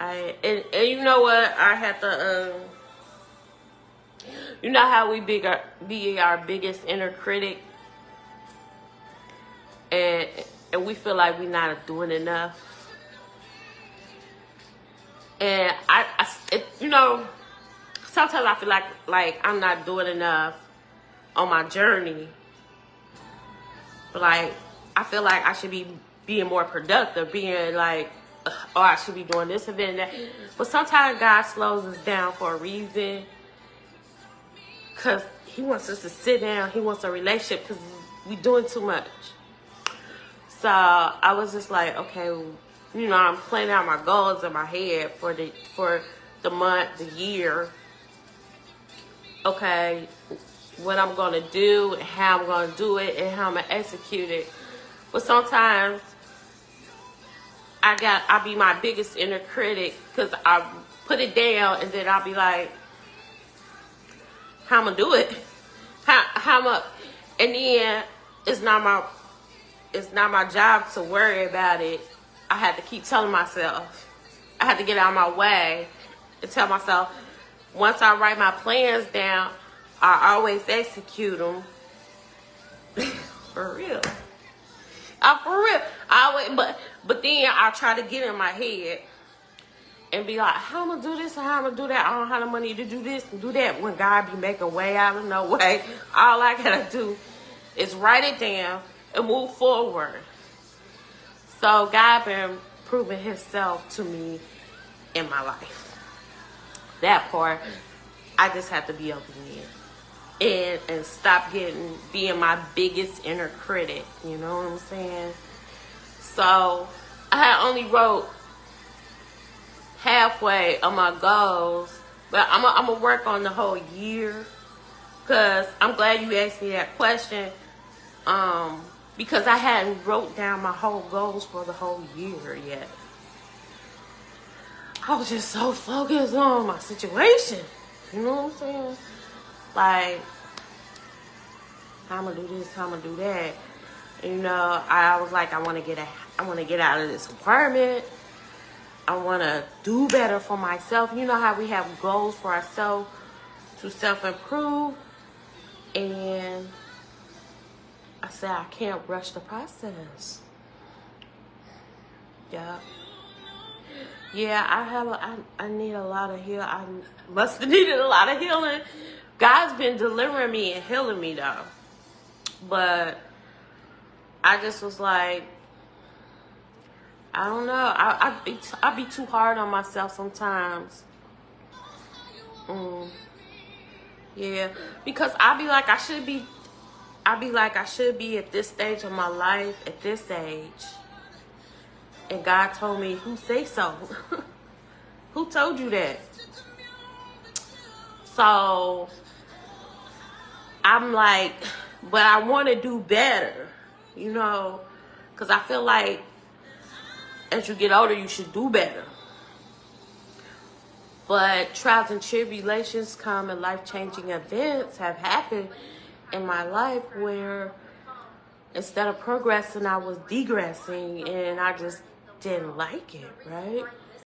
And you know what? I have to. You know how we be our biggest inner critic, and we feel like we're not doing enough. And you know, sometimes I feel like I'm not doing enough on my journey. But like, I feel like I should be being more productive, being like, oh, I should be doing this and then that. But sometimes God slows us down for a reason, because He wants us to sit down. He wants a relationship because we doing too much. So I was just like, okay, you know, I'm planning out my goals in my head for the month, the year. Okay, what I'm gonna do, and how I'm gonna do it, and how I'm gonna execute it. But sometimes I'll be my biggest inner critic because I put it down and then I'll be like, how I'm gonna do it? How I'm up? And then it's not my job to worry about it. I had to keep telling myself. I had to get out of my way and tell myself, once I write my plans down, I always execute them. For real. For real. But then I try to get in my head and be like, how I'm gonna do this and how I'm gonna do that. I don't have the money to do this and do that. When God be making way out of no way, all I gotta do is write it down and move forward. So God been proving Himself to me in my life. That part, I just have to be obedient and stop being my biggest inner critic. You know what I'm saying? So I had only wrote halfway of my goals, but I'm gonna work on the whole year. Cause I'm glad you asked me that question. Because I hadn't wrote down my whole goals for the whole year yet. I was just so focused on my situation. You know what I'm saying? Like, how I'm gonna do this, how I'm gonna do that. You know, I was like, I wanna get out of this apartment. I wanna do better for myself. You know how we have goals for ourselves to self-improve. And I said I can't rush the process. Yeah. Yeah, I need a lot of healing. I must have needed a lot of healing. God's been delivering me and healing me though. But I just was like, I don't know. I be too hard on myself sometimes. Yeah, because I be like I should be at this stage of my life at this age. And God told me, who say so? Who told you that? So I'm like, but I want to do better, you know, because I feel like as you get older, you should do better. But trials and tribulations come and life-changing events have happened in my life where instead of progressing, I was degressing, and I just didn't like it, right?